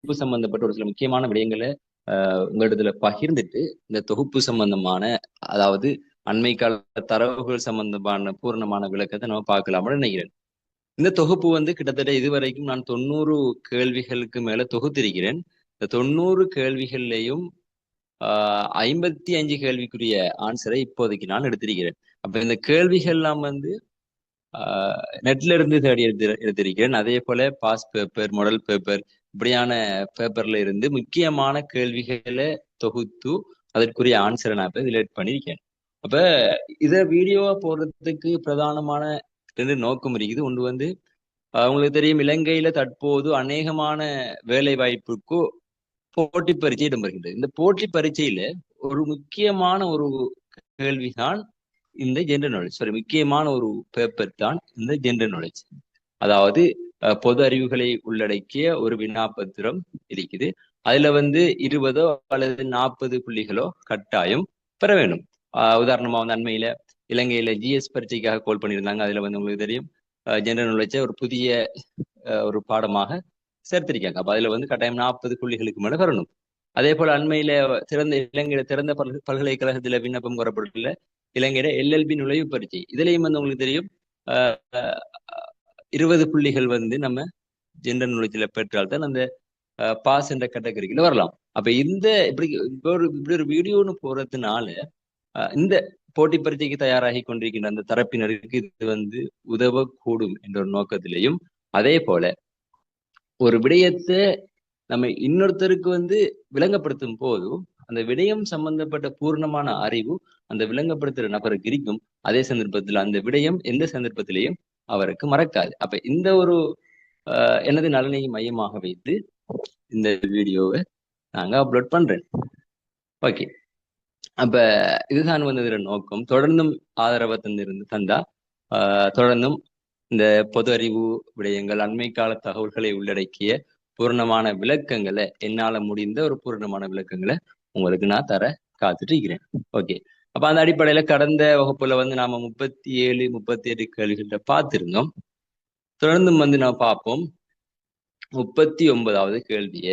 தொகுப்பு சம்பந்தப்பட்ட ஒரு சில முக்கியமான விடயங்களை உங்களிடத்துல பகிர்ந்துட்டு இந்த தொகுப்பு சம்பந்தமான அதாவது அண்மை கால தரவுகள் சம்பந்தமான பூரணமான விளக்கத்தை நம்ம பார்க்கலாம்னு நினைக்கிறேன். இந்த தொகுப்பு கிட்டத்தட்ட இதுவரைக்கும் நான் 90 கேள்விகளுக்கு மேல தொகுத்திருக்கிறேன். இந்த 90 கேள்விகள்லையும் 55 கேள்விக்குரிய ஆன்சரை இப்போதைக்கு நான் எடுத்திருக்கிறேன். அப்ப இந்த கேள்விகள் எல்லாம் நெட்ல இருந்து தேடி எடுத்திருக்கிறேன். அதே போல பாஸ் பேப்பர், மாடல் பேப்பர், இப்படியான பேப்பர்ல இருந்து முக்கியமான கேள்விகளை தொகுத்து அதற்குரிய ஆன்சரை நான் இப்ப ரிலேட் பண்ணியிருக்கேன். அப்ப இத வீடியோவா போடுறதுக்கு பிரதானமான 2 நோக்கம் இருக்குது. ஒன்று உங்களுக்கு தெரியும், இலங்கையில தற்போது அநேகமான வேலை வாய்ப்புக்கு போட்டி பரீட்சை இடம்பெறுகின்றது. இந்த போட்டி பரீட்சையில ஒரு முக்கியமான ஒரு கேள்விதான் இந்த ஜெனரல் நாலேஜ். முக்கியமான ஒரு பேப்பர் தான் இந்த ஜெனரல் நாலேஜ். அதாவது பொது அறிவுகளை உள்ளடக்கிய ஒரு வினாபத்திரம் இருக்குது. அதுல 20 அல்லது 40 புள்ளிகளோ கட்டாயம் பெற வேண்டும். உதாரணமா அண்மையில இலங்கையில ஜிஎஸ் பரீட்சைக்காக கோல் பண்ணியிருந்தாங்க. அதுல உங்களுக்கு தெரியும், ஜெனரல் நாலேஜை ஒரு புதிய ஒரு பாடமாக சேர்த்திருக்காங்க. அப்ப அதுல கட்டாயம் 40 புள்ளிகளுக்கு மேல வரணும். அதே போல அண்மையில இலங்கையில திறந்த பல்கலைக்கழகத்துல விண்ணப்பம் கோரப்பட்டுள்ள இலங்கையில எல்எல்பி நுழைவு பரீட்சை, இதுலயும் உங்களுக்கு தெரியும் 20 புள்ளிகள் நம்ம ஜெனரல் நாலேஜ்ல பெற்றால்தான் அந்த பாஸ் என்ற கேட்டகரிக்குள்ள வரலாம். அப்ப இப்படி ஒரு வீடியோன்னு போறதுனால இந்த போட்டி பரீட்சைக்கு தயாராகி கொண்டிருக்கின்ற அந்த தரப்பினருக்கு இது உதவக்கூடும் என்ற ஒரு நோக்கத்திலையும், அதே போல ஒரு விடயத்தை நம்ம இன்னொருத்தருக்கு விளங்கப்படுத்தும் போது அந்த விடயம் சம்பந்தப்பட்ட பூர்ணமான அறிவு அந்த விளங்கப்படுத்துற நபருக்கு இருக்கும். அதே சந்தர்ப்பத்தில் அந்த விடயம் எந்த சந்தர்ப்பத்திலையும் அவருக்கு மறக்காது. அப்ப இந்த ஒரு எனது நலனை மையமாக வைத்து இந்த வீடியோவை நாங்க அப்லோட் பண்றேன். ஓகே, அப்ப இதுதான் இதுல நோக்கம். தொடர்ந்தும் ஆதரவை தந்தா தொடர்ந்தும் இந்த பொது அறிவு விடயங்கள், அண்மை கால தகவல்களை உள்ளடக்கிய பூர்ணமான விளக்கங்களை, என்னால முடிந்த ஒரு பூர்ணமான விளக்கங்களை உங்களுக்கு நான் தர காத்துட்டு இருக்கிறேன். ஓகே, அப்ப அந்த அடிப்படையில கடந்த வகுப்புல நாம 37, 38 கேள்விகிட்ட பார்த்திருந்தோம். தொடர்ந்து நான் பார்ப்போம் 39வது கேள்விய.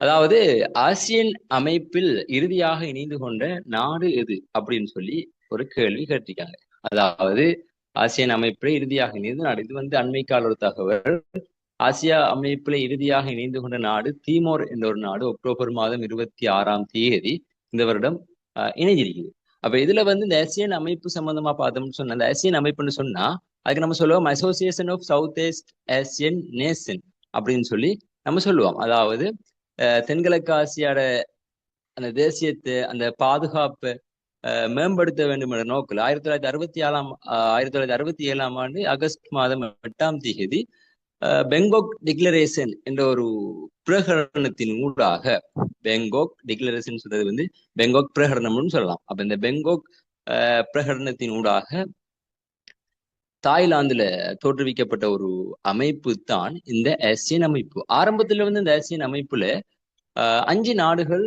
அதாவது ஆசியன் அமைப்பில் இறுதியாக இணைந்து கொண்ட நாடு எது அப்படின்னு சொல்லி ஒரு கேள்வி கேட்டிருக்காங்க. அதாவது ஆசியன் அமைப்புல இறுதியாக இணைந்து நாடு, இது அண்மை கால ஒரு தகவல். ஆசியா அமைப்புல இறுதியாக இணைந்து கொண்ட நாடு தீமோர் என்ற ஒரு நாடு அக்டோபர் மாதம் 26ஆம் தேதி இந்த வருடம் இணைஞ்சிருக்குது. அப்ப இதுல இந்த ஆசியன் அமைப்பு சம்பந்தமா பார்த்தோம்னு சொன்னா, அந்த ஆசியன் அமைப்புன்னு சொன்னா அதுக்கு நம்ம சொல்லுவோம் association of south east Asian nation அப்படின்னு சொல்லி நம்ம சொல்லுவோம். அதாவது தென்கிழக்கு ஆசியாட அந்த தேசியத்தை, அந்த பாதுகாப்பை மேம்படுத்த வேண்டும் என்ற நோக்கில் 1967ஆம் ஆண்டு ஆகஸ்ட் மாதம் 8ஆம் தேதி பெங்கோக் டிக்ளரேஷன் என்ற ஒரு பிரகடனத்தின் ஊடாக, பெங்கோக் டிக்ளரேஷன் சொல்றது பெங்கோக் பிரகடனம்னு சொல்லலாம். அப்ப இந்த பெங்கோக் பிரகடனத்தின் ஊடாக தாய்லாந்துல தோற்றுவிக்கப்பட்ட ஒரு அமைப்பு தான் இந்த ஆசியன் அமைப்பு. ஆரம்பத்துல இந்த ஆசியன் அமைப்புல 5 நாடுகள்,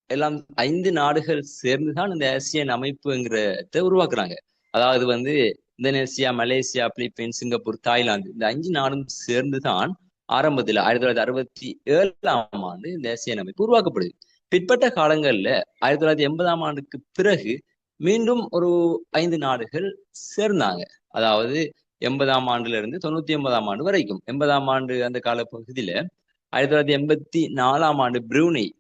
எல்லாம் 5 நாடுகள் சேர்ந்துதான் இந்த ஆசியன் அமைப்புங்கிறத உருவாக்குறாங்க. அதாவது Indonesia, Malaysia, Philippines, Singapore, Thailand, இந்த 5 நாடும் சேர்ந்துதான் ஆரம்பத்துல 1967ஆம் ஆண்டு இந்த ஆசியன் அமைப்பு உருவாக்கப்படுது. பிற்பட்ட காலங்கள்ல 1980ஆம் ஆண்டுக்கு பிறகு மீண்டும் ஒரு 5 நாடுகள் சேர்ந்தாங்க. அதாவது 80ஆம் ஆண்டுல இருந்து 99ஆம் ஆண்டு வரைக்கும். 80ஆம் ஆண்டு அந்த காலப்பகுதியில 1984ஆம் ஆண்டு ப்ரூனெய்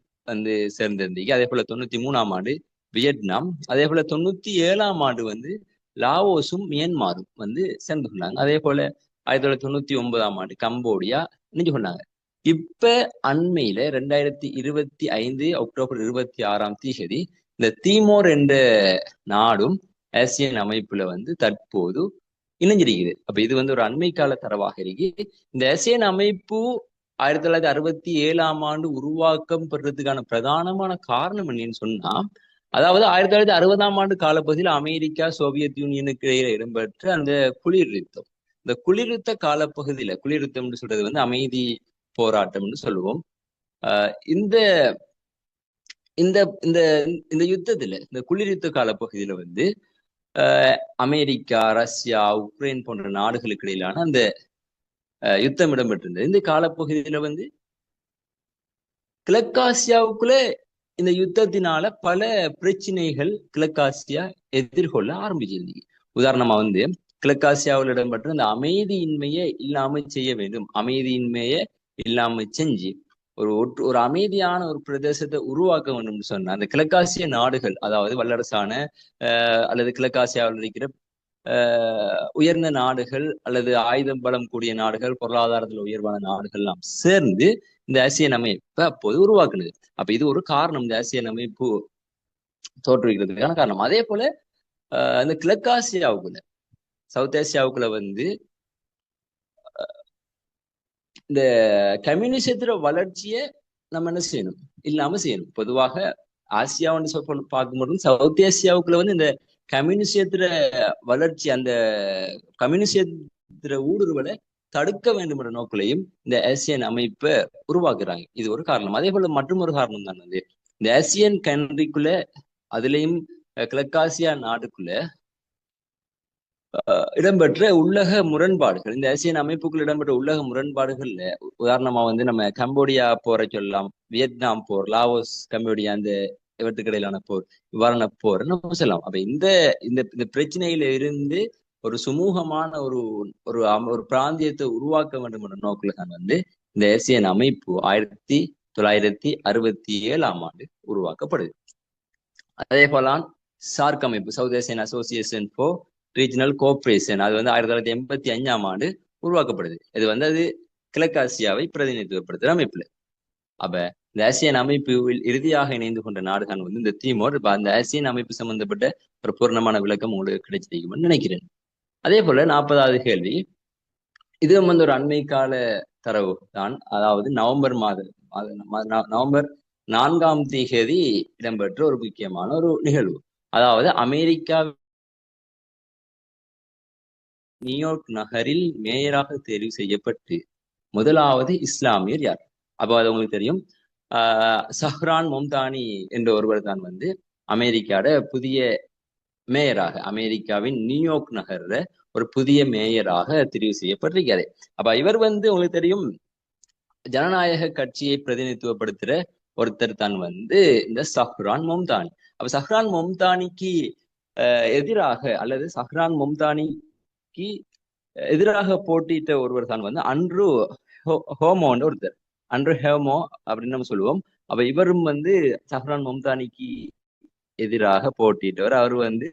சேர்ந்திருந்தீங்க. அதே போல 93ஆம் ஆண்டு வியட்நாம், அதே போல 97ஆம் ஆண்டு லாவோஸும் மியான்மாரும் சேர்ந்து கொண்டாங்க. அதே போல 1999ஆம் ஆண்டு கம்போடியா இணைஞ்சு கொண்டாங்க. இப்ப அண்மையில 2025 அக்டோபர் 26ஆம் தேதி இந்த தீமோர் என்ற நாடும் ஆசியன் அமைப்புல தற்போது இணைஞ்சிருக்குது. அப்ப இது ஒரு அண்மை கால தரவாக இருக்கு. இந்த ஆசியன் அமைப்பு 1967ஆம் ஆண்டு உருவாக்கம் பெறதுக்கான பிரதானமான காரணம் என்னன்னு சொன்னா, அதாவது 1960ஆம் ஆண்டு காலப்பகுதியில் அமெரிக்கா சோவியத் யூனியனுக்கு இடையில இடம்பெற்ற அந்த குளிர் யுத்தம். இந்த குளிர் யுத்த காலப்பகுதியில, குளிர் யுத்தம் சொல்றது அமைதி போராட்டம்னு சொல்லுவோம். இந்த இந்த இந்த இந்த யுத்தத்துல, இந்த குளிர் யுத்த காலப்பகுதியில அமெரிக்கா, ரஷ்யா, உக்ரைன் போன்ற நாடுகளுக்கு இடையிலான அந்த யுத்தம் இடம்பெற்றிருந்தது. இந்த காலப்பகுதியில வந்து கிழக்காசியாவுக்குள்ள இந்த யுத்தத்தினால பல பிரச்சனைகள் கிழக்காசியா எதிர்கொள்ள ஆரம்பிச்சிருந்தது. உதாரணமா வந்து கிழக்காசியாவில் இடம்பெற்ற இந்த அமைதியின்மையை இல்லாம செய்ய வேண்டும். அமைதியின்மையை இல்லாம செஞ்சு ஒரு அமைதியான ஒரு பிரதேசத்தை உருவாக்க வேண்டும் சொன்ன அந்த கிழக்காசிய நாடுகள், அதாவது வல்லரசான அல்லது கிழக்காசியாவில் இருக்கிற உயர்ந்த நாடுகள் அல்லது ஆயுதம் பலம் கூடிய நாடுகள், பொருளாதாரத்தில் உயர்வான நாடுகள் எல்லாம் சேர்ந்து இந்த ஆசியன் அமைப்பை அப்போது உருவாக்குனது. அப்ப இது ஒரு காரணம், இந்த ஆசியன் அமைப்பு தோற்றுவிக்கிறதுக்கான காரணம். அதே போல இந்த கிழக்காசியாவுக்குள்ள, சவுத் ஆசியாவுக்குள்ள வந்து இந்த கம்யூனிசத்திர வளர்ச்சியை நம்ம என்ன செய்யணும், இல்லாம செய்யணும். பொதுவாக ஆசியாவுன்னு பார்க்கும்போது சவுத் ஆசியாவுக்குள்ள வந்து இந்த கம்யூனிசத்திர வளர்ச்சி, அந்த கம்யூனிசத்திர ஊடுருவலை தடுக்க வேண்டும் என்ற நோக்கிலையும் இந்த ஆசியன் அமைப்பை உருவாக்குறாங்க. இது ஒரு காரணம். அதே போல மற்றும் ஒரு காரணம் தான் வந்து இந்த ஆசியன் கண்ட்ரிக்குள்ள, அதுலயும் கிழக்காசியா நாடுக்குள்ள இடம்பெற்ற உள்ளக முரண்பாடுகள், இந்த ஆசியன் அமைப்புக்குள் இடம்பெற்ற உள்ளக முரண்பாடுகள்ல உதாரணமா வந்து நம்ம கம்போடியா போரை சொல்லலாம், வியட்நாம் போர், லாவோஸ், கம்போடியா, அந்த இவற்றுக்கு இடையிலான போர், இவ்வாறான போர் நம்ம சொல்லலாம். அப்ப இந்த இந்த பிரச்சனையில இருந்து ஒரு சுமூகமான ஒரு ஒரு ஒரு பிராந்தியத்தை உருவாக்க வேண்டும் என்ற நோக்கில தான் வந்து இந்த ஆசியன் அமைப்பு 1967 உருவாக்கப்படுது. அதே போலான் சார்க் அமைப்பு, south Asian association for regional cooperation, அது வந்து 1985 உருவாக்கப்படுது. இது வந்து அது கிழக்காசியாவை பிரதிநிதித்துவப்படுத்துற அமைப்புல. அப்ப இந்த ஆசியன் அமைப்பில் இறுதியாக இணைந்து கொண்ட நாடுகள் வந்து இந்த தீமோர். இப்ப அந்த ஆசியன் அமைப்பு சம்பந்தப்பட்ட ஒரு பூர்ணமான விளக்கம் உங்களுக்கு கிடைச்சிருக்கும்னு நினைக்கிறேன். அதே போல 40வது கேள்வி, இது வந்து ஒரு அண்மை கால தரவு தான். அதாவது நவம்பர் 4 இடம்பெற்ற ஒரு முக்கியமான ஒரு நிகழ்வு. அதாவது அமெரிக்கா நியூயார்க் நகரில் மேயராக தேர்வு செய்யப்பட்டு முதலாவது இஸ்லாமியர் யார்? அப்போ அது உங்களுக்கு தெரியும், சஹ்ரான் மும்தானி என்ற ஒருவர் தான் வந்து அமெரிக்காவோட புதிய மேயராக, அமெரிக்காவின் நியூயார்க் நகர்ல ஒரு புதிய மேயராக தெரிவு செய்யப்பட்டிருக்காரு. அப்ப இவர் வந்து உங்களுக்கு தெரியும், ஜனநாயக கட்சியை பிரதிநிதித்துவப்படுத்துற ஒருத்தர் தான் வந்து இந்த சஹ்ரான் மும்தானி. அப்ப சஹ்ரான் மும்தானிக்கு எதிராக அல்லது சஹ்ரான் மும்தானிக்கு எதிராக போட்டியிட்ட ஒருவர் தான் வந்து அண்ட்ரூ ஹோமோன்னு ஒருத்தர், அண்ட்ரூ ஹோமோ அப்படின்னு நம்ம சொல்லுவோம். அப்ப இவரும் வந்து சஹ்ரான் மும்தானிக்கு எதிராக போட்டியிட்டவர். அவர் வந்து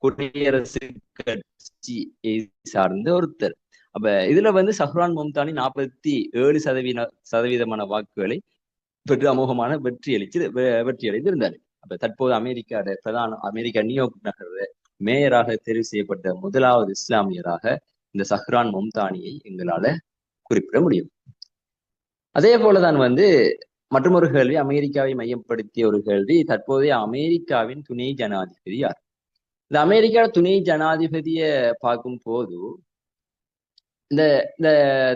குடியரசு கட்சியை சார்ந்த ஒருத்தர். அப்ப இதுல வந்து சஹ்ரான் மும்தானி 47% வாக்குகளை பெற்று அமோகமான வெற்றி அடைந்திருந்தார். அப்ப தற்போது அமெரிக்கா நியூயார்க் நகர மேயராக தெரிவு செய்யப்பட்ட முதலாவது இஸ்லாமியராக இந்த சஹ்ரான் மும்தானியை எங்களால குறிப்பிட முடியும். அதே போலதான் வந்து மற்றொரு கேள்வி, அமெரிக்காவை மையப்படுத்திய ஒரு கேள்வி, தற்போதைய அமெரிக்காவின் துணை ஜனாதிபதி யார்? இந்த அமெரிக்கா துணை ஜனாதிபதியை பார்க்கும் போது இந்த இந்த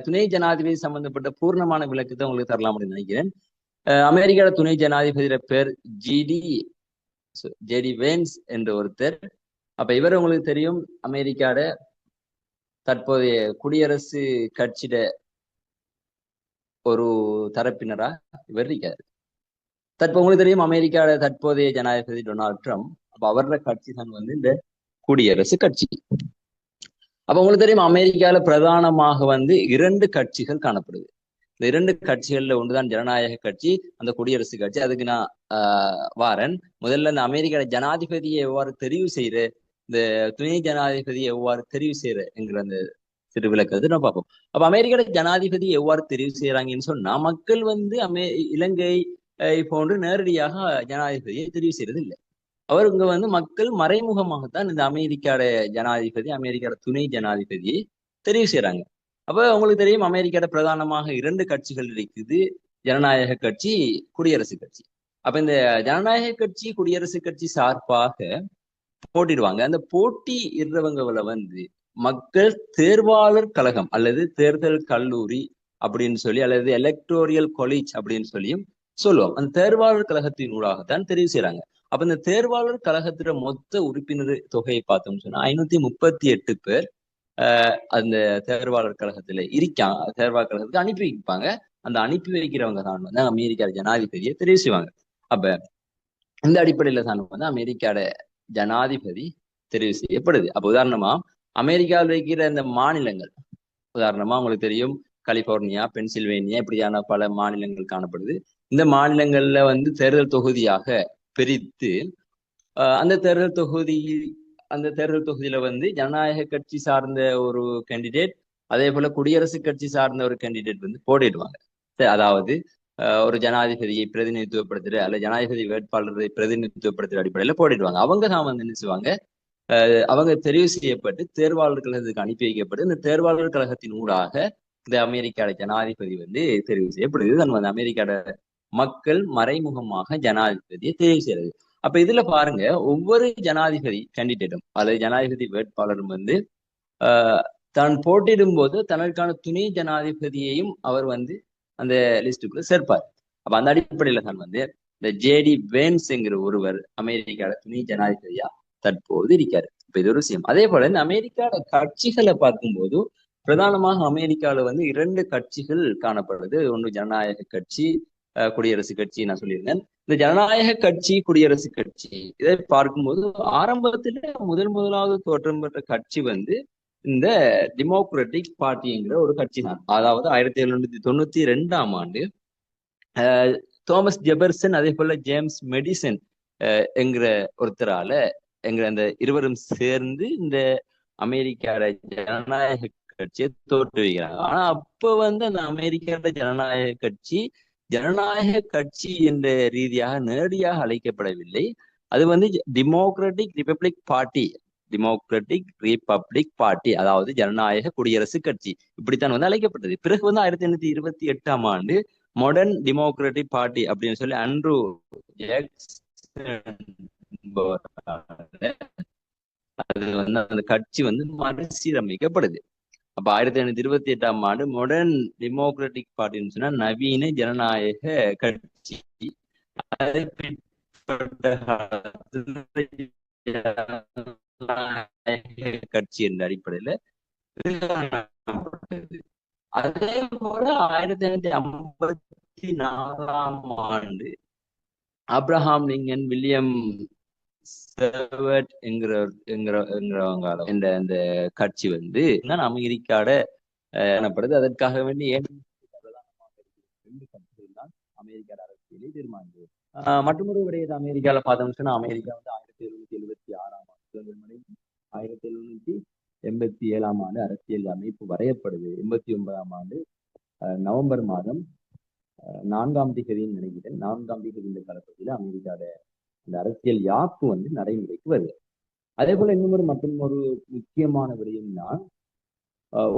துணை ஜனாதிபதி சம்பந்தப்பட்ட பூர்ணமான விளக்கத்தை உங்களுக்கு தரலாம் அப்படின்னு நினைக்கிறேன். அமெரிக்காவோட துணை ஜனாதிபதியோட பேர் ஜேடி வேன்ஸ் என்ற ஒருத்தர். அப்ப இவர் உங்களுக்கு தெரியும், அமெரிக்காவோட தற்போதைய குடியரசு கட்சியிட ஒரு தரப்பினரா இவர் இருக்காரு. உங்களுக்கு தெரியும், அமெரிக்காவோட தற்போதைய ஜனாதிபதி டொனால்ட் ட்ரம்ப். அப்ப அவரோட கட்சி தான் வந்து இந்த குடியரசு கட்சி. அப்ப உங்களுக்கு தெரியும், அமெரிக்கால பிரதானமாக வந்து 2 கட்சிகள் காணப்படுது. இந்த 2 கட்சிகள்ல ஒன்றுதான் ஜனநாயக கட்சி, அந்த குடியரசு கட்சி. அதுக்கு நான் வாரன். முதல்ல இந்த அமெரிக்காவோட ஜனாதிபதியை எவ்வாறு தெரிவு செய்யற, இந்த துணை ஜனாதிபதியை எவ்வாறு தெரிவு செய்யற என்கிற அந்த சிறு விளக்கத்தை நான் பார்ப்போம். அப்ப அமெரிக்காவோட ஜனாதிபதி எவ்வாறு தெரிவு செய்யறாங்கன்னு சொன்னா, மக்கள் வந்து இலங்கை போன்று நேரடியாக ஜனாதிபதியை தெரிவு செய்யறது இல்லை. அவருங்க வந்து மக்கள் மறைமுகமாகத்தான் இந்த அமெரிக்காவோட ஜனாதிபதி, அமெரிக்காவோட துணை ஜனாதிபதியை தெரிவு செய்யறாங்க. அப்ப உங்களுக்கு தெரியும், அமெரிக்காவோட பிரதானமாக 2 கட்சிகள் இருக்குது, ஜனநாயக கட்சி, குடியரசு கட்சி. அப்ப இந்த ஜனநாயக கட்சி குடியரசு கட்சி சார்பாக போட்டிடுவாங்க. அந்த போட்டி இடுறவங்களை வந்து மக்கள் தேர்வாளர் கழகம் அல்லது தேர்தல் கல்லூரி அப்படின்னு சொல்லி, அல்லது எலக்டோரியல் காலேஜ் அப்படின்னு சொல்லியும் சொல்லுவோம். அந்த தேர்வாளர் கழகத்தின் ஊடாகத்தான் தெரிவு செய்யறாங்க. அப்ப இந்த தேர்வாளர் கழகத்துல மொத்த உறுப்பினர் தொகையை பார்த்தோம்னு சொன்னா 538 பேர் அந்த தேர்வாளர் கழகத்துல தேர்வாளர் கழகத்துக்கு அனுப்பி வைப்பாங்க. அந்த அனுப்பி வைக்கிறவங்க தான் வந்து அமெரிக்கா ஜனாதிபதியை தெரிவு செய்வாங்க. அப்ப இந்த அடிப்படையில தான் வந்து அமெரிக்காட ஜனாதிபதி தெரிவு செய்யப்படுது. அப்ப உதாரணமா அமெரிக்காவில் இருக்கிற இந்த மாநிலங்கள், உதாரணமா உங்களுக்கு தெரியும் கலிபோர்னியா, பென்சில்வேனியா இப்படியான பல மாநிலங்கள் காணப்படுது. இந்த மாநிலங்கள்ல வந்து தேர்தல் தொகுதியாக பிரித்து அந்த தேர்தல் தொகுதியில வந்து ஜனநாயக கட்சி சார்ந்த ஒரு கேண்டிடேட், அதே போல குடியரசுக் கட்சி சார்ந்த ஒரு கேண்டிடேட் வந்து போட்டிடுவாங்க. அதாவது ஒரு ஜனாதிபதியை பிரதிநிதித்துவப்படுத்துற அல்ல ஜனாதிபதி வேட்பாளரை பிரதிநிதித்துவப்படுத்துற அடிப்படையில போட்டிடுவாங்க. அவங்க தான் வந்து என்ன செய்வாங்க, அவங்க தெரிவு செய்யப்பட்டு தேர்வாளர் கழகத்துக்கு அனுப்பி வைக்கப்பட்டு இந்த தேர்வாளர் கழகத்தின் ஊடாக இந்த அமெரிக்காட ஜனாதிபதி வந்து தெரிவு செய்யப்படுது. தான் வந்து அமெரிக்காட மக்கள் மறைமுகமாக ஜனாதிபதியை தெரிவு செய்யறது. அப்ப இதுல பாருங்க, ஒவ்வொரு ஜனாதிபதி கேண்டிடேட்டும் அல்லது ஜனாதிபதி வேட்பாளரும் வந்து தான் போட்டியிடும் போது தனக்கான துணை ஜனாதிபதியையும் அவர் வந்து அந்த லிஸ்டுக்குள்ள சேர்ப்பார். அப்ப அந்த அடிப்படையில தான் வந்து இந்த ஜேடி வேன்ஸ்ங்கிற ஒருவர் அமெரிக்காட துணை ஜனாதிபதியா தற்போது இருக்காரு. இப்ப இது ஒரு விஷயம். அதே போல இந்த அமெரிக்காட கட்சிகளை பார்க்கும்போது பிரதானமாக அமெரிக்கால வந்து 2 கட்சிகள் காணப்படுது. ஒன்று ஜனநாயக கட்சி, குடியரசுக் கட்சி. நான் சொல்லியிருந்தேன் இந்த ஜனநாயக கட்சி, குடியரசுக் கட்சி இதை பார்க்கும்போது ஆரம்பத்துல முதலாவது தோற்றம் பெற்ற கட்சி வந்து இந்த டெமோக்ராட்டிக் பார்ட்டிங்கிற ஒரு கட்சி தான். அதாவது 1792ஆம் ஆண்டு தோமஸ் ஜெபர்சன் அதே போல ஜேம்ஸ் மெடிசன் என்கிற ஒருத்தரால அந்த இருவரும் சேர்ந்து இந்த அமெரிக்காட ஜனநாயக கட்சியை தோற்றுவிக்கிறாங்க. ஆனா அப்ப வந்து அந்த அமெரிக்காட ஜனநாயக கட்சி என்ற ரீதியாக நேரடியாக அழைக்கப்படவில்லை. அது வந்து டெமோக்ராட்டிக் ரிபப்ளிக் பார்ட்டி, அதாவது ஜனநாயக குடியரசு கட்சி இப்படித்தான் வந்து அழைக்கப்பட்டது. பிறகு வந்து 1828ஆம் ஆண்டு மாடர்ன் டெமோக்ராட்டிக் பார்ட்டி அப்படின்னு சொல்லி அண்ட்ரூ அது வந்து அந்த கட்சி வந்து மறுசீரமைக்கப்படுது. அப்ப 1828ஆம் ஆண்டு மாடர்ன் டெமோக்ராட்டிக் பார்ட்டின்னு சொன்னா நவீன ஜனநாயக கட்சி. கட்சி என்ற அடிப்படையில அதே போல 1854ஆம் ஆண்டு ஆப்ரஹாம் லிங்கன், வில்லியம் என்கிறவங்க இந்த கட்சி வந்து அமெரிக்காட எனப்படுது. அதற்காக வேண்டி அமெரிக்காட அரசியலை தீர்மானித்தது. மற்றொரு விடயத்தை அமெரிக்கால பார்த்தோம்னு சொன்னா அமெரிக்கா வந்து 1776ஆம் ஆண்டு 1787ஆம் ஆண்டு அரசியல் அமைப்பு வரையப்படுது. 89ஆம் ஆண்டு நவம்பர் மாதம் 4ஆம் தேதின்னு நினைக்கிறேன். 4ஆம் தேதி இந்த காலப்பகுதியில அமெரிக்காட இந்த அரசியல் யாப்பு வந்து நடைமுறைக்கு வருது. அதே போல மற்றொரு முக்கியமான விடயம்னா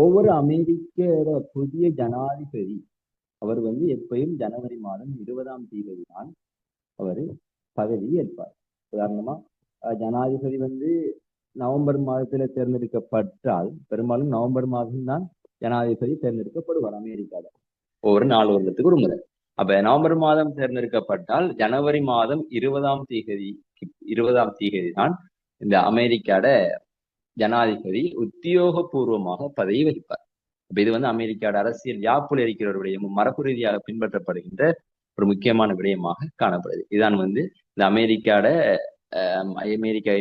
ஒவ்வொரு அமெரிக்க புதிய ஜனாதிபதி அவர் வந்து எப்பயும் ஜனவரி மாதம் 20ஆம் தேதி தான் அவர் பதவி ஏற்பார். உதாரணமா ஜனாதிபதி வந்து நவம்பர் மாதத்துல தேர்ந்தெடுக்கப்பட்டால் பெரும்பாலும் நவம்பர் மாதம் தான் ஜனாதிபதி தேர்ந்தெடுக்கப்படுவார் அமெரிக்கால ஒவ்வொரு 4 வருடத்துக்கு ஒரு முறை. அப்ப நவம்பர் மாதம் தேர்ந்தெடுக்கப்பட்டால் ஜனவரி மாதம் 20ஆம் தேதி தான் இந்த அமெரிக்காட ஜனாதிபதி உத்தியோகபூர்வமாக பதவி வகிப்பார். அப்ப இது வந்து அமெரிக்காட அரசியல் யாப்புல இருக்கிறவருடைய மரபு ரீதியாக பின்பற்றப்படுகின்ற ஒரு முக்கியமான விடயமாக காணப்படுது. இதுதான் வந்து இந்த அமெரிக்காவை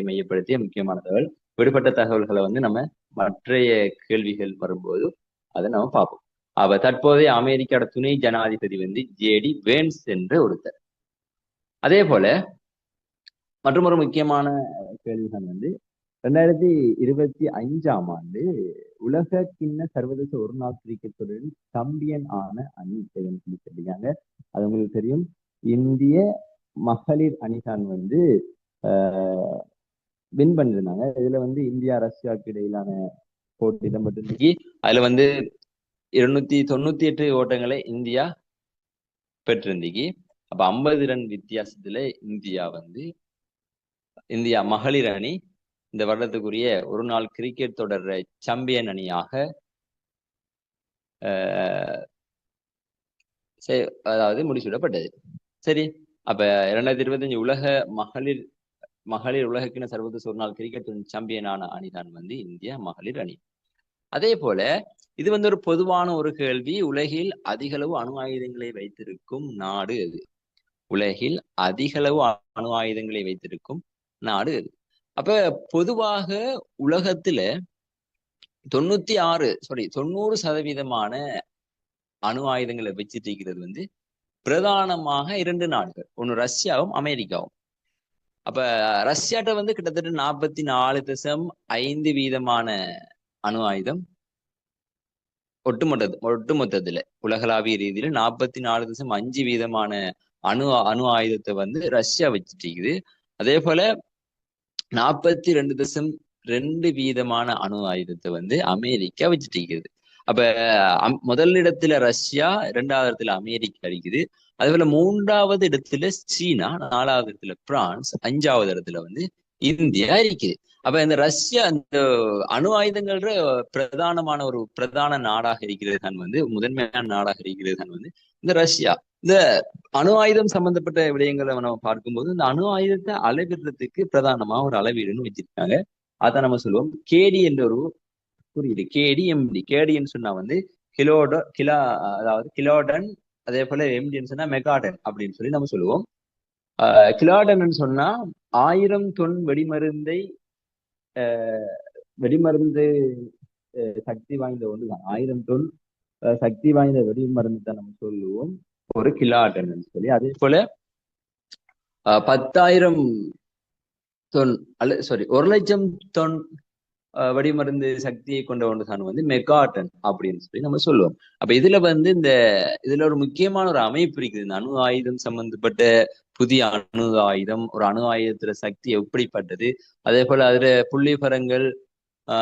மையப்படுத்திய முக்கியமான தகவல். விடுபட்ட தகவல்களை வந்து நம்ம மற்றைய கேள்விகள் வரும்போது அதை நம்ம பார்ப்போம். அவ தற்போதைய அமெரிக்காட துணை ஜனாதிபதி வந்து ஜேடி வேன்ஸ் என்ற ஒருத்தர். அதே போல மற்றொரு முக்கியமான கேள்விகள் வந்து 2025ஆம் ஆண்டு உலக கிண்ண சர்வதேச ஒருநாள் கிரிக்கெட் தொடரில் சாம்பியன் ஆன அணி சொல்லி சொல்லியிருக்காங்க. அது உங்களுக்கு தெரியும், இந்திய மகளிர் அணிதான் வந்து வின் பண்ணிருந்தாங்க. இதுல வந்து இந்தியா ரஷ்யாவுக்கு இடையிலான போட்டி இடம்பெற்றிருந்துச்சு. அதுல வந்து 298 ஓட்டங்களை இந்தியா பெற்றிருந்தீங்க. அப்ப 50 ரன் வித்தியாசத்துல இந்தியா மகளிர் அணி இந்த வருடத்துக்குரிய ஒரு நாள் கிரிக்கெட் தொடர் சாம்பியன் அணியாக அதாவது முடிசூடப்பட்டது. சரி, அப்ப 2025 உலக மகளிர் உலகக்கிண சர்வதேச ஒரு நாள் கிரிக்கெட் சாம்பியனான அணிதான் வந்து இந்தியா மகளிர் அணி. அதே போல இது வந்து ஒரு பொதுவான ஒரு கேள்வி. உலகில் அதிகளவு அணு ஆயுதங்களை வைத்திருக்கும் நாடு எது? உலகில் அதிகளவு அணு ஆயுதங்களை வைத்திருக்கும் நாடு எது? அப்ப பொதுவாக உலகத்துல 90% அணு ஆயுதங்களை வச்சிட்டு இருக்கிறது வந்து பிரதானமாக 2 நாடுகள், ஒன்னு ரஷ்யாவும் அமெரிக்காவும். அப்ப ரஷ்யாட்ட வந்து கிட்டத்தட்ட 44.5% அணு ஆயுதம் ஒட்டுமொத்தத்துல உலகளாவிய ரீதியில 44.5% அணு ஆயுதத்தை வந்து ரஷ்யா வச்சுட்டு இருக்குது. அதே போல 42.2% அணு ஆயுதத்தை வந்து அமெரிக்கா வச்சுட்டு இருக்குது. அப்ப முதல் இடத்துல ரஷ்யா, 2வது இடத்துல அமெரிக்கா இருக்குது. அதே போல 3வது இடத்துல சீனா, 4வது இடத்துல பிரான்ஸ், 5வது இடத்துல வந்து இந்தியா இருக்குது. அப்ப இந்த ரஷ்யா இந்த அணு ஆயுதங்கள்ற பிரதான நாடாக இருக்கிறது தான் வந்து முதன்மையான நாடாக இருக்கிறது தான் வந்து இந்த ரஷ்யா. இந்த அணு ஆயுதம் சம்பந்தப்பட்ட விடயங்களை நம்ம பார்க்கும்போது இந்த அணு ஆயுதத்தை அளவிடுறதுக்கு பிரதானமா ஒரு அளவீடுன்னு வச்சிருக்காங்க. அதான் நம்ம சொல்லுவோம் கேடி என்ற ஒரு குறியீடு. கேடின்னு சொன்னா வந்து அதாவது கிலோடன். அதே போல எம்டின்னு சொன்னா மெகாடன் அப்படின்னு சொல்லி நம்ம சொல்லுவோம். கிலோடன் சொன்னா 1000 தொன் வெடிமருந்து சக்தி வாய்ந்த ஒன்றுதான். 1000 தொன் சக்தி வாய்ந்த வெடிமருந்து தான் நம்ம சொல்லுவோம் ஒரு கிலோடன் சொல்லி. அதே போல 10,000 தொன் 1,00,000 தொன் வெடிமருந்து சக்தியை கொண்ட ஒன்றுதான் வந்து மெகாடன் அப்படின்னு சொல்லி நம்ம சொல்லுவோம். அப்ப இதுல ஒரு முக்கியமான ஒரு அமைப்பு இருக்குது. இந்த அணு ஆயுதம் சம்பந்தப்பட்ட புதிய அணு ஆயுதம், ஒரு அணு ஆயுதத்துல சக்தி எப்படிப்பட்டது, அதே போல அதுல புள்ளிபரங்கள்,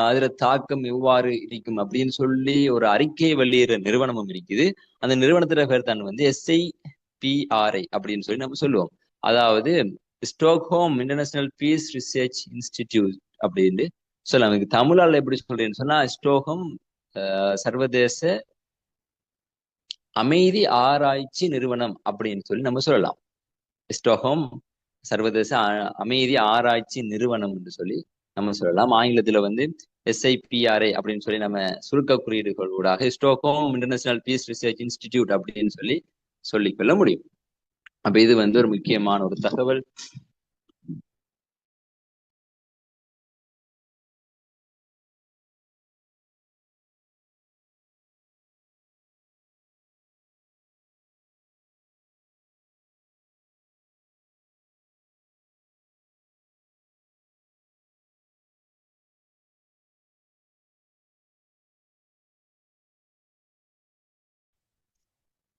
அதுல தாக்கம் எவ்வாறு இருக்கும் அப்படின்னு சொல்லி ஒரு அறிக்கை வெளியிடுற நிறுவனமும் இருக்குது. அந்த நிறுவனத்துல பேர் தான் வந்து SIPRI அப்படின்னு சொல்லி நம்ம சொல்லுவோம். அதாவது Stockholm International Peace Research Institute அப்படின்னு சொல்லலாம். எனக்கு தமிழால எப்படி சொல்றேன்னு சொன்னா ஸ்டோகம் சர்வதேச அமைதி ஆராய்ச்சி நிறுவனம் அப்படின்னு சொல்லி நம்ம சொல்லலாம். ஸ்டோகம் சர்வதேச அமைதி ஆராய்ச்சி நிறுவனம் என்று சொல்லி நம்ம சொல்லலாம். ஆங்கிலத்துல வந்து SIPRI அப்படின்னு சொல்லி நம்ம சுருக்க குறியீடுகள் ஊடாக ஸ்டோக்ஹோம் இன்டர்நேஷனல் பீஸ் ரிசர்ச் இன்ஸ்டிடியூட் அப்படின்னு சொல்லி சொல்லிக்கொள்ள முடியும். அப்ப இது வந்து ஒரு முக்கியமான ஒரு தகவல்.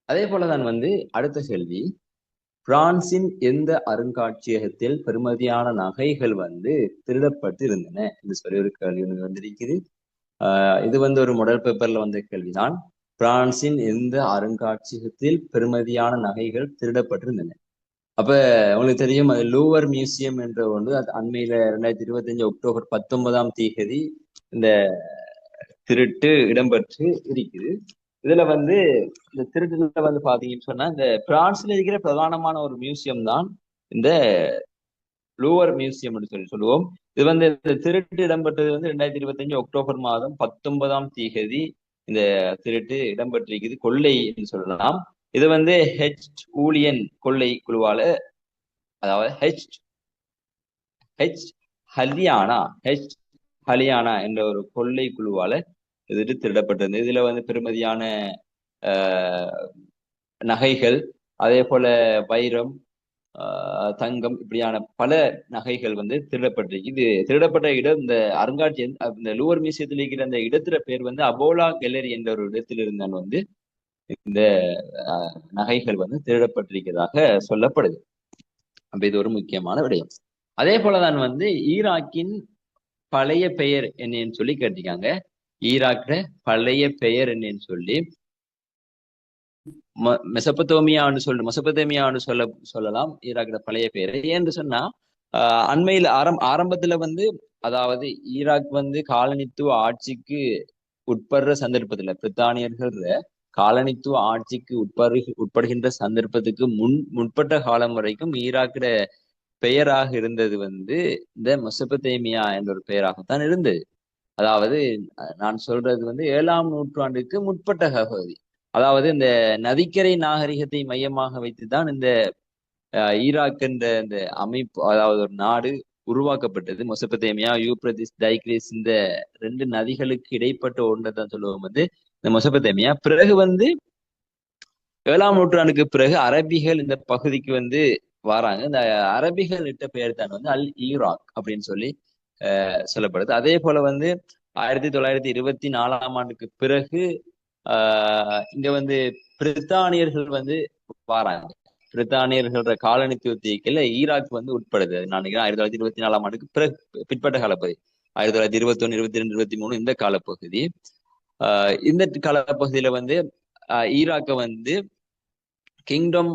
அதே போலதான் வந்து அடுத்த கேள்வி, பிரான்சின் எந்த அருங்காட்சியகத்தில் பெருமதியான நகைகள் வந்து திருடப்பட்டு இருந்தன என்று சொல்லி ஒரு கேள்வி வந்திருக்குது. இது வந்து ஒரு மாடல் பேப்பர்ல வந்த கேள்விதான். பிரான்சின் எந்த அருங்காட்சியகத்தில் பெருமதியான நகைகள் திருடப்பட்டிருந்தன? அப்ப உங்களுக்கு தெரியும், அது லூவர் மியூசியம் என்ற ஒன்று அது அண்மையில 2025 அக்டோபர் 19 இந்த திருட்டு இடம்பெற்று இருக்குது. இதுல வந்து இந்த திருட்டுல வந்து பாத்தீங்கன்னு சொன்னா இந்த பிரான்ஸ்ல இருக்கிற பிரதானமான ஒரு மியூசியம் தான் இந்த லூவர் மியூசியம் சொல்லி சொல்லுவோம். இது வந்து இந்த திருட்டு இடம்பெற்றது வந்து 2025 அக்டோபர் 19 இந்த திருட்டு இடம்பெற்றிருக்குது. கொள்ளை என்று சொல்லலாம். இது வந்து ஊழியன் கொள்ளை குழுவால, அதாவது ஹலியானா என்ற ஒரு கொள்ளை குழுவால இது திருடப்பட்டது. இதுல வந்து பெருமதியான நகைகள், அதே போல வைரம், தங்கம், இப்படியான பல நகைகள் வந்து திருடப்பட்டிருக்கு. இது திருடப்பட்ட இடம் இந்த அருங்காட்சியகம், இந்த லூவர் மியூசியத்தில் இருக்கிற அந்த இடத்துல பேர் வந்து அபோலா கேலரி என்ற ஒரு இடத்தில் இருந்தான் வந்து இந்த நகைகள் வந்து திருடப்பட்டிருக்கிறதாக சொல்லப்படுது. அப்ப இது ஒரு முக்கியமான விடயம். அதே போலதான் வந்து ஈராக்கின் பழைய பெயர் என்னன்னு சொல்லி கேட்டிருக்காங்க. ஈராக்ல பழைய பெயர் என்னன்னு சொல்லி மெசபத்தோமியான்னு சொல்லலாம். ஈராக்ல பழைய பெயர் ஏன்னு சொன்னா அண்மையில் ஆரம்பத்துல வந்து, அதாவது ஈராக் வந்து காலனித்துவ ஆட்சிக்கு உட்படுற சந்தர்ப்பத்துல, பிரித்தானியர்கள் காலனித்துவ ஆட்சிக்கு உட்படுகின்ற சந்தர்ப்பத்துக்கு முற்பட்ட காலம் வரைக்கும் ஈராக்கிட பெயராக இருந்தது வந்து இந்த மெசபத்தேமியா என்ற ஒரு பெயராகத்தான் இருந்தது. அதாவது நான் சொல்றது வந்து 7ஆம் நூற்றாண்டுக்கு முற்பட்ட பகுதி. அதாவது இந்த நதிக்கரை நாகரிகத்தை மையமாக வைத்துதான் இந்த ஈராக் என்ற இந்த அமைப்பு, அதாவது ஒரு நாடு உருவாக்கப்பட்டது. மொசபத்தேமியா, யூப்ரதிஸ், டைக்ரிஸ், இந்த 2 நதிகளுக்கு இடைப்பட்ட ஒன்றை தான் சொல்லுவோம் வந்து இந்த மொசபத்தேமியா. பிறகு வந்து 7ஆம் நூற்றாண்டுக்கு பிறகு அரபிகள் இந்த பகுதிக்கு வந்து வராங்க. இந்த அரபிகள் இட்ட பெயர் தான் வந்து அல் ஈராக் அப்படின்னு சொல்லி சொல்லப்படுது. அதே போல வந்து 1924ஆம் ஆண்டுக்கு பிறகு இங்க வந்து பிரித்தானியர்கள் வந்து வராங்க. பிரித்தானியர்களோட காலனித்துவத்தில ஈராக் வந்து உட்படுது. நான் நினைக்கிறேன் 1924ஆம் ஆண்டுக்கு பிறகு பிற்பட்ட காலப்பகுதி, 1921, 22, 23 இந்த காலப்பகுதி. இந்த காலப்பகுதியில வந்து ஈராக்கை வந்து கிங்டம்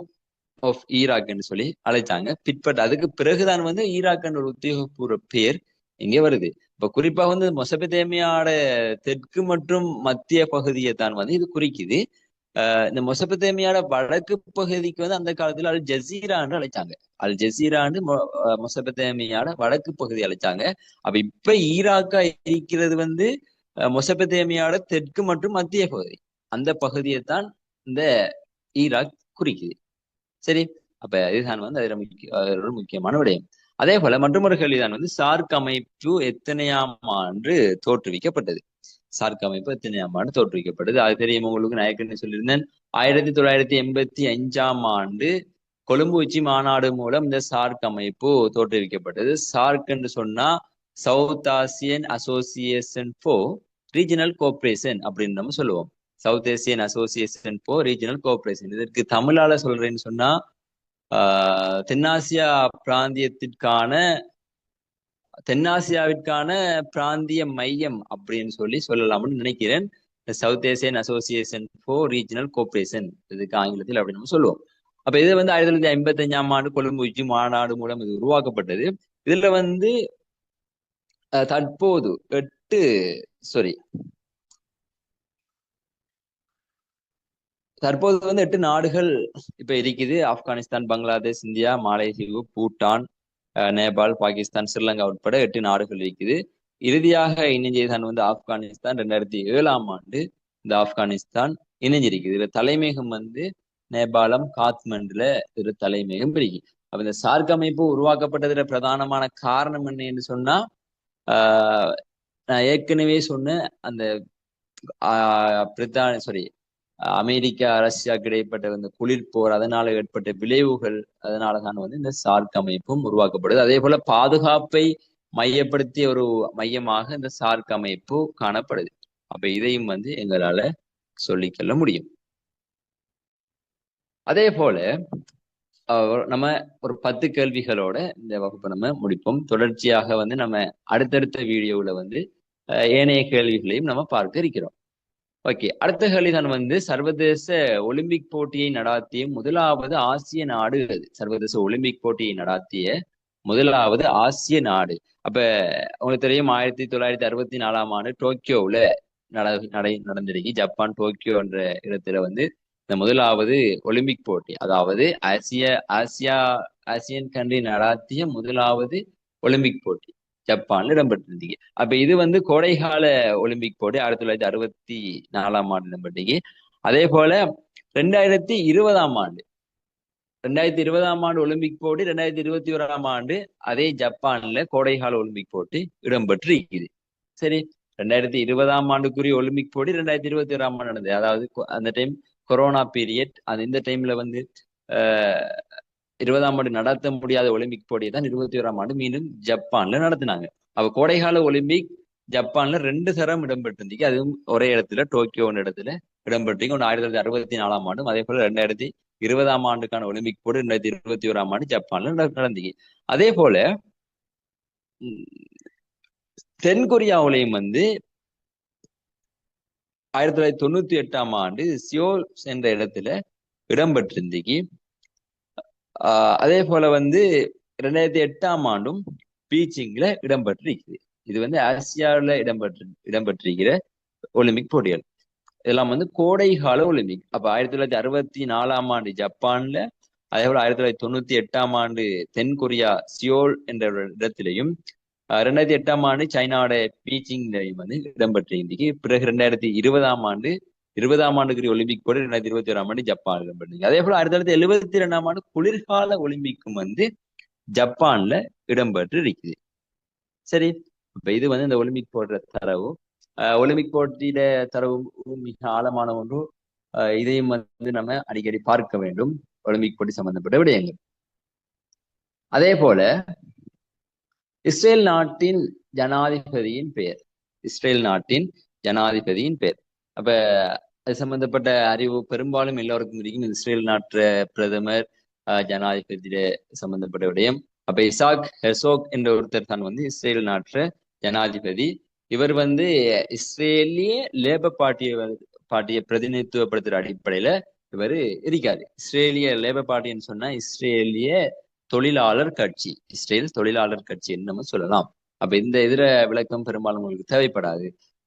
ஆஃப் ஈராக்ன்னு சொல்லி அழைச்சாங்க. பிற்பட்ட அதுக்கு பிறகுதான் வந்து ஈராக்ன்ற ஒரு உத்தியோகபூர்வ பேர் இங்கே வருது. இப்ப குறிப்பா வந்து மொசபத்தேமியாவோட தெற்கு மற்றும் மத்திய பகுதியை தான் வந்து இது குறிக்குது. இந்த மொசபத்தேமியாவோட வடக்கு பகுதிக்கு வந்து அந்த காலத்துல அல் ஜசீரா என்று அழைச்சாங்க. அல் ஜசீரான்னு மொசபத்தேமியாவோட வடக்கு பகுதி அழைச்சாங்க. அப்ப இப்ப ஈராக்கா இருக்கிறது வந்து மொசபத்தேமியாவோட தெற்கு மற்றும் மத்திய பகுதி, அந்த பகுதியை தான் இந்த ஈராக் குறிக்குது. சரி, அப்ப இதுதான் வந்து ஒரு முக்கியமான விடயம். அதே போல மற்றொரு கேள்விதான் வந்து சார்க் அமைப்பு எத்தனையாம் ஆண்டு தோற்றுவிக்கப்பட்டது? சார்க் அமைப்பு எத்தனையாம் ஆண்டு தோற்றுவிக்கப்பட்டது? அது தெரியும் உங்களுக்கு, நான் ஏற்கனவே சொல்லியிருந்தேன். 1985ஆம் ஆண்டு கொழும்பு உச்சி மாநாடு மூலம் இந்த சார்க் அமைப்பு தோற்றுவிக்கப்பட்டது. சார்க் என்று சொன்னா South Asian association for regional cooperation அப்படின்னு நம்ம சொல்லுவோம். South Asian association for regional cooperation. இதற்கு தமிழால சொல்றேன்னு சொன்னா தென்னாசியாவிற்கான பிராந்திய மையம் அப்படின்னு சொல்லலாம்னு நினைக்கிறேன். South Asian association for regional cooperation, இதுக்கு ஆங்கிலத்தில் அப்படின்னு நம்ம சொல்லுவோம். அப்ப இது வந்து 1955ஆம் ஆண்டு கொழும்பு உச்சி மாநாடு மூலம் இது உருவாக்கப்பட்டது. இதுல வந்து தற்போது 8 நாடுகள் இப்ப இருக்குது. ஆப்கானிஸ்தான், பங்களாதேஷ், இந்தியா, மாலைதீவு, பூட்டான், நேபாள், பாகிஸ்தான், ஸ்ரீலங்கா உட்பட 8 நாடுகள் இருக்குது. இறுதியாக இணைஞ்சதுதான் வந்து ஆப்கானிஸ்தான். 2007ஆம் ஆண்டு இந்த ஆப்கானிஸ்தான் இணைஞ்சிருக்கு. இதுல தலைமையகம் வந்து நேபாளம் காத்மண்டுல ஒரு தலைமையகம் இருக்கு. அப்ப இந்த சார்க் அமைப்பு உருவாக்கப்பட்டதுல பிரதானமான காரணம் என்னன்னு சொன்னா, நான் ஏற்கனவே சொன்ன அந்த அமெரிக்கா ரஷ்யாவுக்கு இடைப்பட்ட இந்த குளிர் போர், அதனால ஏற்பட்ட விளைவுகள், அதனாலதான் வந்து இந்த சார்க் அமைப்பும் உருவாக்கப்படுது. அதே போல பாதுகாப்பை மையப்படுத்திய ஒரு மையமாக இந்த சார்க் அமைப்பு காணப்படுது. அப்ப இதையும் வந்து எங்களால சொல்லிக்கொள்ள முடியும். அதே போல நம்ம ஒரு 10 கேள்விகளோட இந்த வகுப்பை நம்ம முடிப்போம். தொடர்ச்சியாக வந்து நம்ம அடுத்தடுத்த வீடியோவில் வந்து ஏனைய கேள்விகளையும் நம்ம பார்க்க இருக்கிறோம். ஓகே, அடுத்த கேள்விதான் வந்து சர்வதேச ஒலிம்பிக் போட்டியை நடாத்திய முதலாவது ஆசிய நாடு அது. சர்வதேச ஒலிம்பிக் போட்டியை நடாத்திய முதலாவது ஆசிய நாடு. அப்ப உங்களுக்கு தெரியும், 1964ஆம் ஆண்டு டோக்கியோவில் நடந்திருக்கு. ஜப்பான் டோக்கியோ என்ற இடத்துல வந்து இந்த முதலாவது ஒலிம்பிக் போட்டி, அதாவது ஆசியன் கண்ட்ரி நடாத்திய முதலாவது ஒலிம்பிக் போட்டி ஜப்பான்ல இடம்பெற்றிருந்தீங்க. அப்ப இது வந்து கோடைகால ஒலிம்பிக் போட்டி 1964ஆம் ஆண்டு இடம்பெற்றீங்க. அதே போல 2020ஆம் ஆண்டு ஒலிம்பிக் போட்டி 2021ஆம் ஆண்டு அதே ஜப்பான்ல கோடைகால ஒலிம்பிக் போட்டி இடம்பெற்று இருக்குது. சரி, 2020ஆம் ஆண்டுக்குரிய ஒலிம்பிக் போட்டி 2021ஆம் ஆண்டு நடந்தது. அதாவது அந்த டைம் கொரோனா பீரியட். இந்த டைம்ல வந்து 20ஆம் ஆண்டு நடத்த முடியாத ஒலிம்பிக் போட்டியை தான் 21ஆம் ஆண்டு மீண்டும் ஜப்பான்ல நடத்தினாங்க. அப்ப கோடைகால ஒலிம்பிக் ஜப்பான்ல 2 தரம் இடம்பெற்றிருந்தீங்க. அதுவும் ஒரே இடத்துல, டோக்கியோ இடத்துல இடம்பெற்றீங்க. 1964ஆம் ஆண்டும், அதே போல 2020ஆம் ஆண்டுக்கான ஒலிம்பிக் போட்டி 2021ஆம் ஆண்டு ஜப்பான்ல நடந்தீங்க. அதே போல தென்கொரியாவிலையும் வந்து 1998ஆம் ஆண்டு சியோல் என்ற இடத்துல இடம்பெற்றிருந்தீங்க. அதே போல வந்து 2008ஆம் ஆண்டும் பீச்சிங்ல இடம்பெற்றிருக்குது. இது வந்து ஆசியாவில் இடம்பெற்றிருக்கிற ஒலிம்பிக் போட்டிகள். இதெல்லாம் வந்து கோடைகால ஒலிம்பிக். அப்ப 1964ஆம் ஆண்டு ஜப்பான்ல, அதே போல 1998ஆம் ஆண்டு தென்கொரியா சியோல் என்ற இடத்திலையும், 2008ஆம் ஆண்டு சைனாவோட பீச்சிங்லையும் வந்து இடம்பெற்றிருக்கு. பிறகு 2020ஆம் ஆண்டுக்கு ஒலிம்பிக் போட்டு 2021ஆம் ஆண்டு ஜப்பான் இடம்பெற்றிருக்கு. அதே போல 1972ஆம் ஆண்டு குளிர்கால ஒலிம்பிக்கும் வந்து ஜப்பான்ல இடம்பெற்று இருக்குது. சரி, இப்ப இது வந்து இந்த ஒலிம்பிக் போடுற தரவு. ஒலிம்பிக் போட்டியில தரவு மிக ஆழமான ஒன்று. இதையும் வந்து நம்ம அடிக்கடி பார்க்க வேண்டும், ஒலிம்பிக் போட்டி சம்பந்தப்பட்ட விடயங்கள். அதே போல இஸ்ரேல் நாட்டின் ஜனாதிபதியின் பெயர். இஸ்ரேல் நாட்டின் ஜனாதிபதியின் பெயர். அப்ப அது சம்பந்தப்பட்ட அறிவு பெரும்பாலும் எல்லோருக்கும் இருக்கும். இஸ்ரேல் நாட்டு பிரதமர், ஜனாதிபதியில சம்பந்தப்பட்ட விடயம். அப்ப இசாக் ஹெர்சோக் என்ற ஒருத்தர் தான் வந்து இஸ்ரேல் நாட்டு ஜனாதிபதி. இவர் வந்து இஸ்ரேலிய லேபர் பார்ட்டியை பிரதிநிதித்துவப்படுத்துற அடிப்படையில இவர் இருக்காரு. இஸ்ரேலிய லேபர் பார்ட்டின்னு சொன்னா இஸ்ரேலிய தொழிலாளர் கட்சி, இஸ்ரேல் தொழிலாளர் கட்சி நம்ம சொல்லலாம். அப்ப இந்த எதிர விளக்கம் பெரும்பாலும் உங்களுக்கு தேவைப்படாது.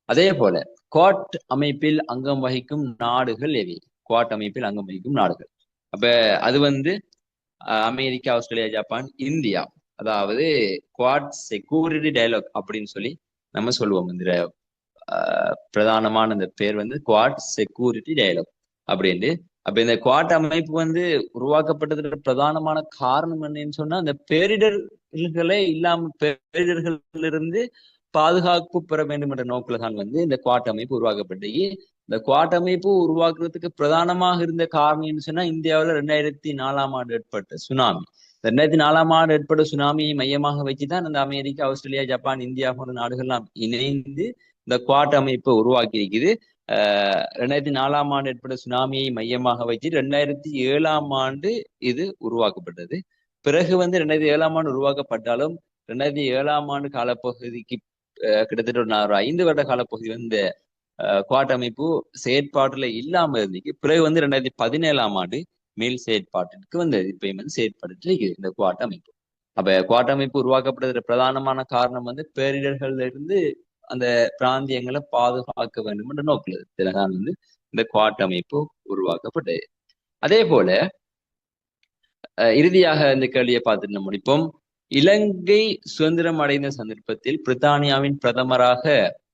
அதே போல குவாட் அமைப்பில் அங்கம் வகிக்கும் நாடுகள் எவை? குவாட் அமைப்பில் அங்கம் வகிக்கும் நாடுகள், அப்ப அது வந்து அமெரிக்கா, ஆஸ்திரேலியா, ஜப்பான், இந்தியா. அதாவது குவாட் செக்யூரிட்டி டயலாக் அப்படின்னு சொல்லி நம்ம சொல்லுவோம். இந்த பிரதானமான இந்த பேர் வந்து குவாட் செக்யூரிட்டி டயலாக் அப்படின்ட்டு. அப்ப இந்த குவாட் அமைப்பு வந்து உருவாக்கப்பட்டதுக்கு பிரதானமான காரணம் என்னன்னு சொன்னா, இந்த பேரிடர்களே இல்லாம பேரிடர்களிலிருந்து பாதுகாப்பு பெற வேண்டும் என்ற நோக்கில தான் வந்து இந்த குவாட் அமைப்பு உருவாக்கப்பட்டு. இந்த குவாட் அமைப்பு உருவாக்குறதுக்கு பிரதானமாக இருந்த காரணம் சொன்னா, இந்தியாவில் 2004ஆம் ஆண்டு ஏற்பட்ட சுனாமி. 2004ஆம் ஆண்டு ஏற்பட்ட சுனாமியை மையமாக வச்சுதான் இந்த அமெரிக்கா, ஆஸ்திரேலியா, ஜப்பான், இந்தியா போன்ற நாடுகள்லாம் இணைந்து இந்த குவாட் அமைப்பை உருவாக்கி இருக்குது. 2004ஆம் ஆண்டு ஏற்பட்ட சுனாமியை மையமாக வச்சு 2007ஆம் ஆண்டு இது உருவாக்கப்பட்டது. பிறகு வந்து 2007ஆம் ஆண்டு உருவாக்கப்பட்டாலும் 2007ஆம் ஆண்டு காலப்பகுதிக்கு கிட்டத்தட்ட ஒரு 5 வருட காலப்பகுதி வந்து இந்த குவாட் அமைப்பு செயற்பாட்டுல இல்லாம இருந்துச்சு. பிறகு வந்து 2017ஆம் ஆண்டு மேல் செயற்பாட்டிற்கு வந்தது. இப்பயும் வந்து செயற்பாட்டு இருக்குது இந்த குவாட் அமைப்பு. அப்ப குவாட் அமைப்பு உருவாக்கப்படுகிற பிரதானமான காரணம் வந்து பேரிடர்கள்ல இருந்து அந்த பிராந்தியங்களை பாதுகாக்க வேண்டும் என்ற நோக்கில் இதுலதான் வந்து இந்த குவாட் அமைப்பு உருவாக்கப்பட்டது. அதே போல இறுதியாக இந்த கேள்வியை பார்த்துட்டு நம்ம முடிப்போம். இலங்கை சுதந்திரம் அடைந்த சந்தர்ப்பத்தில் பிரித்தானியாவின் பிரதமராக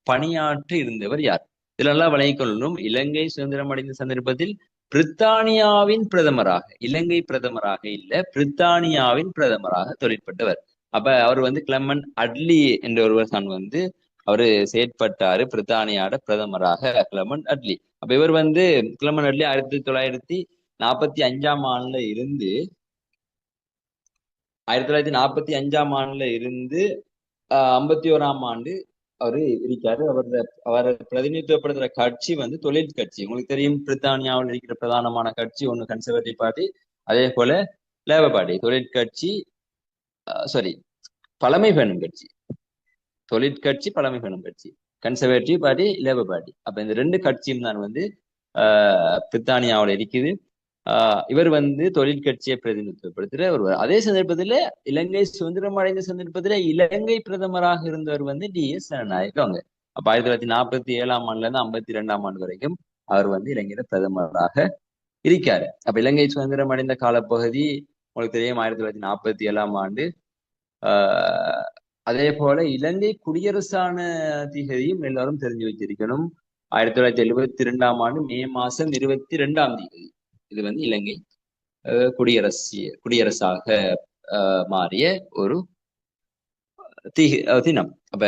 பணியாற்றி இருந்தவர் யார்? இதெல்லாம் வழங்கிக் கொள்ளணும். இலங்கை சுதந்திரம் அடைந்த சந்தர்ப்பத்தில் பிரித்தானியாவின் பிரதமராக, இலங்கை பிரதமராக இல்ல, பிரித்தானியாவின் பிரதமராக தொழிற்பட்டவர். அப்ப அவர் வந்து கிளமன் அட்லி என்ற ஒருவர் தான் வந்து அவரு செயற்பட்டாரு பிரித்தானியாவோட பிரதமராக, கிளமன் அட்லி. அப்ப இவர் வந்து கிளமன் அட்லி 1945ஆம் ஆண்டுல இருந்து 1945ஆம் ஆண்டுல இருந்து 51ஆம் ஆண்டு அவரு இருக்காரு. அவரை பிரதிநிதித்துவப்படுத்துற கட்சி வந்து தொழில் கட்சி. உங்களுக்கு தெரியும், பிரித்தானியாவில் இருக்கிற பிரதானமான கட்சி ஒண்ணு கன்சர்வேட்டிவ் பார்ட்டி, அதே போல லேபர் பார்ட்டி. தொழிற்கட்சி சாரி பழமை பெறும் கட்சி, தொழிற்கட்சி பழமை பெறும் கட்சி, கன்சர்வேட்டிவ் பார்ட்டி, லேபர் பார்ட்டி. அப்ப இந்த ரெண்டு கட்சியும் தான் வந்து பிரித்தானியாவில் இருக்குது. இவர் வந்து தொழிற்கட்சியை பிரதிநிதித்துவப்படுத்துற ஒருவர். அதே சந்தர்ப்பத்துல இலங்கை சுதந்திரம் அடைந்த சந்தர்ப்பத்துல இலங்கை பிரதமராக இருந்தவர் வந்து DS ஜனநாயக அவங்க. அப்ப 1947ஆம் ஆண்டுல இருந்து 52ஆம் ஆண்டு வரைக்கும் அவர் வந்து இலங்கையில பிரதமராக இருக்காரு. அப்ப இலங்கை சுதந்திரம் அடைந்த காலப்பகுதி உங்களுக்கு தெரியும் 1947ஆம் ஆண்டு. அதே போல இலங்கை குடியரசான திகதியும் எல்லாரும் தெரிஞ்சு வச்சிருக்கணும். 1972ஆம் ஆண்டு மே மாசம் 22ஆம் தேதி இது வந்து இலங்கை குடியரசாக மாறிய ஒரு தினம். அப்ப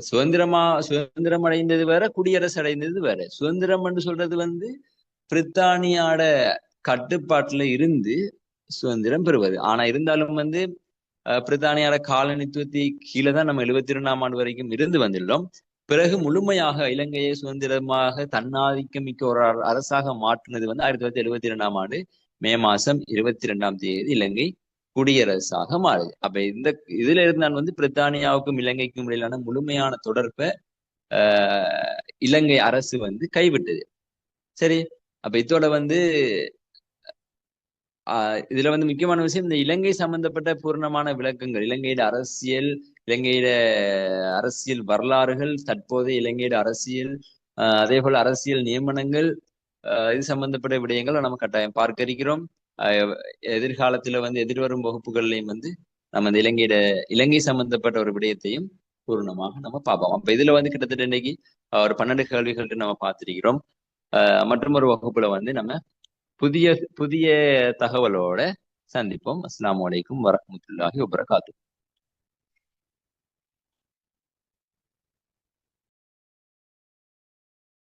சுதந்திரம் அடைந்தது வேற, குடியரசு அடைந்தது வேற. சுதந்திரம் என்று சொல்றது வந்து பிரித்தானியாட கட்டுப்பாட்டுல இருந்து சுதந்திரம் பெறுவது. ஆனா இருந்தாலும் வந்து பிரித்தானியாட காலனித்துவத்தை கீழே தான் நம்ம 72ஆம் ஆண்டு வரைக்கும் இருந்து வந்துள்ளோம். பிறகு முழுமையாக இலங்கையை சுதந்திரமாக தன்னாதிக்கம் மிக்க ஒரு அரசாக மாற்றினது வந்து 1972ஆம் ஆண்டு மே மாசம் 22ஆம் தேதி இலங்கை குடியரசாக மாறுது. அப்ப இந்த இதுல இருந்து நான் வந்து பிரித்தானியாவுக்கும் இலங்கைக்கும் இடையிலான முழுமையான தொடர்பை இலங்கை அரசு வந்து கைவிட்டது. சரி, அப்ப இதோட வந்து இதுல வந்து முக்கியமான விஷயம், இந்த இலங்கை சம்பந்தப்பட்ட பூர்ணமான விளக்கங்கள், இலங்கையோட அரசியல் வரலாறுகள், தற்போதைய இலங்கையோட அரசியல், அதே போல அரசியல் நியமனங்கள், இது சம்பந்தப்பட்ட விடயங்கள் நம்ம கட்டாயம் பார்க்க இருக்கிறோம். எதிர்காலத்துல வந்து எதிர்வரும் வகுப்புகள்லையும் வந்து நம்ம இந்த இலங்கை சம்பந்தப்பட்ட ஒரு விடயத்தையும் பூர்ணமாக நம்ம பார்ப்போம். அப்ப இதுல வந்து கிட்டத்தட்ட இன்னைக்கு ஒரு 12 கேள்விகள் நம்ம பார்த்திருக்கிறோம். மற்றும் ஒரு வகுப்புல வந்து நம்ம புதிய புதிய தகவலோட சந்திப்போம். அஸ்ஸலாமு அலைக்கும் வரஹ்மத்துல்லாஹி வபரகாத்துஹு.